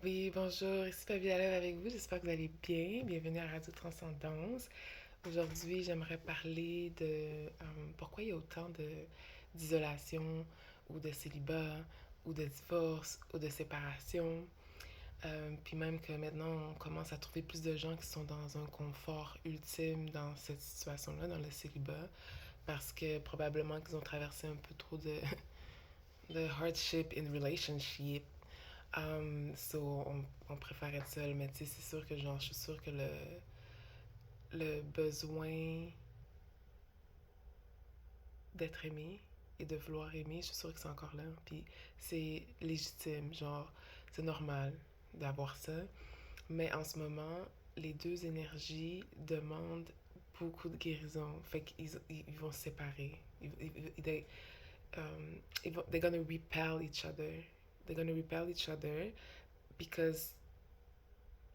Oui, bonjour, ici Fabiola Lève avec vous. J'espère que vous allez bien. Bienvenue à Radio Transcendance. Aujourd'hui, j'aimerais parler de pourquoi il y a autant d'isolation ou de célibat ou de divorce ou de séparation. Puis même que maintenant, on commence à trouver plus de gens qui sont dans un confort ultime dans cette situation-là, dans le célibat, parce que probablement qu'ils ont traversé un peu trop de hardship in relationship. On préfère être seul, mais tu sais, c'est sûr que genre, je suis sûre que le besoin d'être aimé et de vouloir aimer, je suis sûre que c'est encore là. Puis c'est légitime, genre, c'est normal d'avoir ça. Mais en ce moment, les deux énergies demandent beaucoup de guérison. Fait qu'ils vont se séparer. They're gonna repel each other. They're gonna repel each other because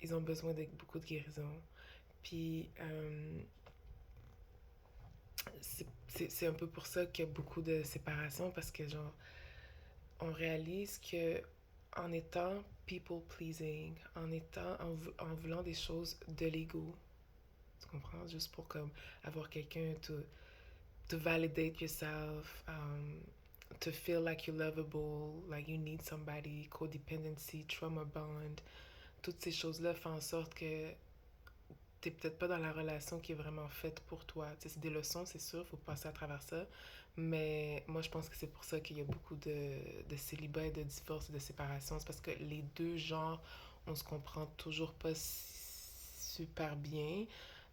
ils ont besoin de beaucoup de guérison. Puis c'est un peu pour ça qu'il y a beaucoup de séparation parce que genre on réalise que en étant people pleasing, en voulant des choses de l'ego, tu comprends, juste pour comme avoir quelqu'un to validate yourself, to feel like you're lovable, like you need somebody, codependency, trauma bond, toutes ces choses-là font en sorte que t'es peut-être pas dans la relation qui est vraiment faite pour toi. Tu sais, c'est des leçons, c'est sûr, faut passer à travers ça. Mais moi, je pense que c'est pour ça qu'il y a beaucoup de célibat et de divorce et de séparation. C'est parce que les deux genres, on se comprend toujours pas super bien.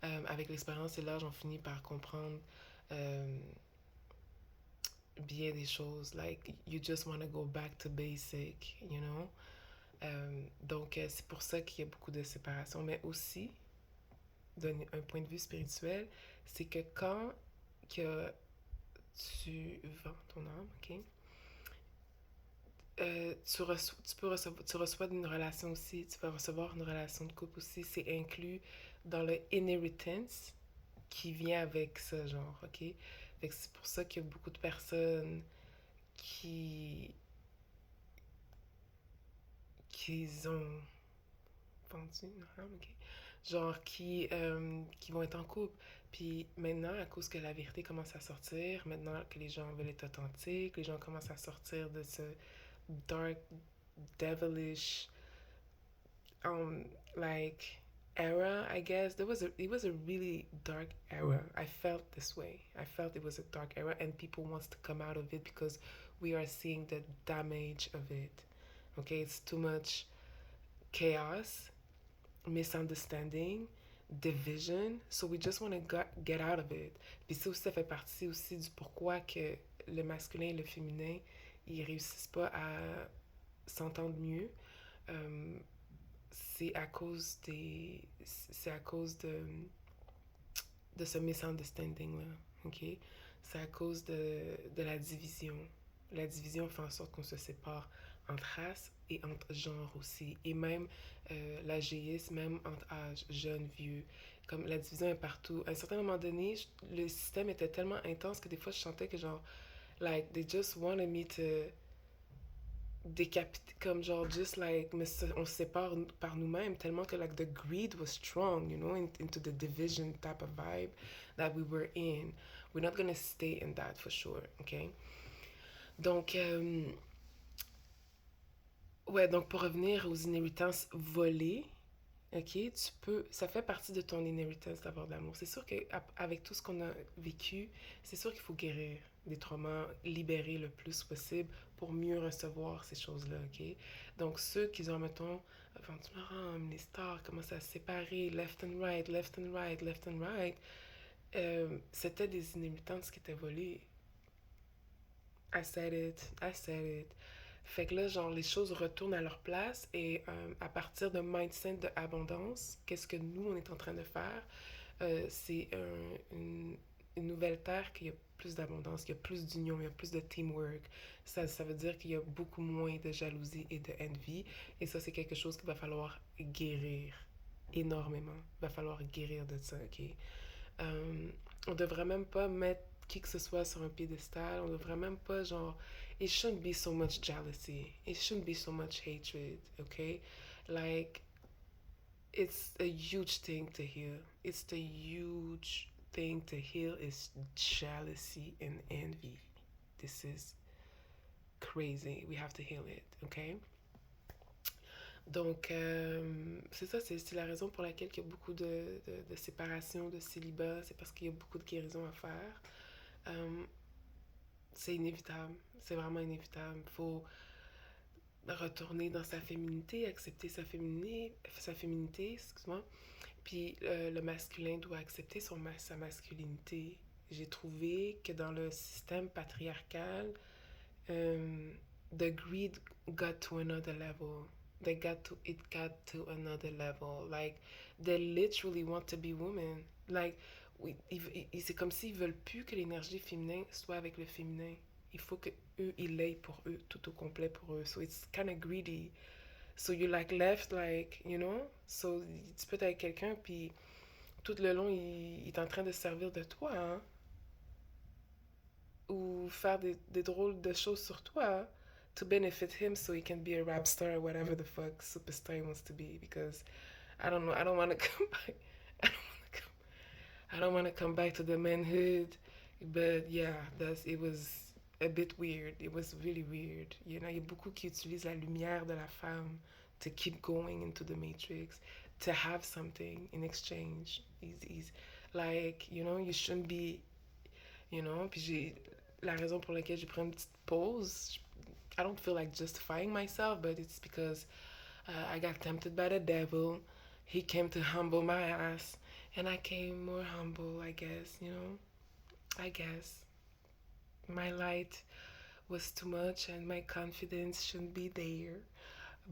Avec l'expérience et l'âge, on finit par comprendre euh, bien des choses. Like, you just want to go back to basic, you know? Donc, c'est pour ça qu'il y a beaucoup de séparation. Mais aussi, d'un point de vue spirituel, c'est que quand que tu vends ton âme, ok, tu reçois une relation aussi, tu vas recevoir une relation de couple aussi, c'est inclus dans le inheritance qui vient avec ce genre, ok? Fait que c'est pour ça qu'il y a beaucoup de personnes qui, qui ont vendu une âme, ok? Genre qui vont être en couple. Puis maintenant, à cause que la vérité commence à sortir, maintenant que les gens veulent être authentiques, les gens commencent à sortir de ce dark, devilish, like era, I guess. It was a really dark era. I felt this way. I felt it was a dark era and people wants to come out of it because we are seeing the damage of it. Okay, it's too much chaos, misunderstanding, division. So we just want to get out of it. Puis ça aussi, ça fait partie aussi du pourquoi que le masculin et le féminin, ils réussissent pas à s'entendre mieux. Euh, c'est à cause de ce misunderstanding là, ok? C'est à cause de la division. La division fait en sorte qu'on se sépare entre races et entre genres aussi. Et même l'âgéisme, même entre âges, jeunes, vieux. Comme la division est partout. À un certain moment donné, le système était tellement intense que des fois, je sentais que genre, like, they just wanted me to décapité, comme genre just like mais on se sépare par nous-mêmes tellement que like the greed was strong, you know, into the division type of vibe that we were in. We're not gonna stay in that for sure, okay? Donc ouais, donc pour revenir aux inhéritances volées, ok, ça fait partie de ton inheritance d'avoir de l'amour. C'est sûr qu'avec tout ce qu'on a vécu, c'est sûr qu'il faut guérir des traumas, libérer le plus possible pour mieux recevoir ces choses-là, ok? Donc ceux qui ont, mettons, Ventura, les stars commencent à se séparer, left and right, left and right, left and right, c'était des inhéritances qui étaient volées. I said it, I said it. Fait que là, genre, les choses retournent à leur place et à partir de mindset de abondance, qu'est-ce que nous, on est en train de faire? C'est une nouvelle terre qu'il y a plus d'abondance, qu'il y a plus d'union, il y a plus de teamwork. Ça veut dire qu'il y a beaucoup moins de jalousie et de envie. Et ça, c'est quelque chose qu'il va falloir guérir énormément. Il va falloir guérir de ça, ok? On devrait même pas mettre qui que ce soit sur un piédestal. On devrait même pas, genre, it shouldn't be so much jealousy. It shouldn't be so much hatred, okay? Like, it's a huge thing to heal. It's the huge thing to heal is jealousy and envy. This is crazy. We have to heal it, okay? Donc, c'est ça, c'est la raison pour laquelle il y a beaucoup de séparation, de célibat. C'est parce qu'il y a beaucoup de guérison à faire. Euh, c'est inévitable. C'est vraiment inévitable. Il faut retourner dans sa féminité, accepter sa féminité, excuse-moi. Puis le masculin doit accepter sa masculinité. J'ai trouvé que dans le système patriarcal, um, the greed got to another level. It got to another level. Like, they literally want to be women. Like, c'est comme s'ils veulent plus que l'énergie féminin soit avec le féminin. Il faut que eux, ils l'aient pour eux, tout au complet pour eux. So it's kind of greedy. So you're like left, like, you know? So tu peux être avec quelqu'un, puis tout le long, il est en train de se servir de toi, hein? Ou faire des drôles de choses sur toi to benefit him so he can be a rap star or whatever the fuck superstar he wants to be. Because I don't know, I don't want to come back. I don't want to come back to the manhood. But yeah, it was a bit weird. It was really weird. You know, il y a beaucoup qui utilisent la lumière de la femme to keep going into the matrix, to have something in exchange. He's like, you know, you shouldn't be, you know. Puis j'ai la raison pour laquelle j'ai pris une petite pause. I don't feel like justifying myself, but it's because I got tempted by the devil. He came to humble my ass, and I came more humble, I guess, you know? I guess. My light was too much, and my confidence shouldn't be there.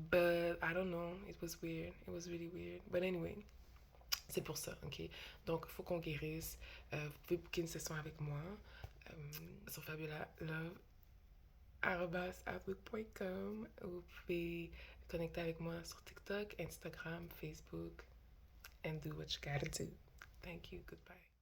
But I don't know, it was weird. It was really weird. But anyway, c'est pour ça, ok? Donc, il faut qu'on guérisse. Vous pouvez booker une session avec moi sur Fabiola Love outlook.com. Vous pouvez connecter avec moi sur TikTok, Instagram, Facebook, and do what you gotta do. Thank you. Goodbye.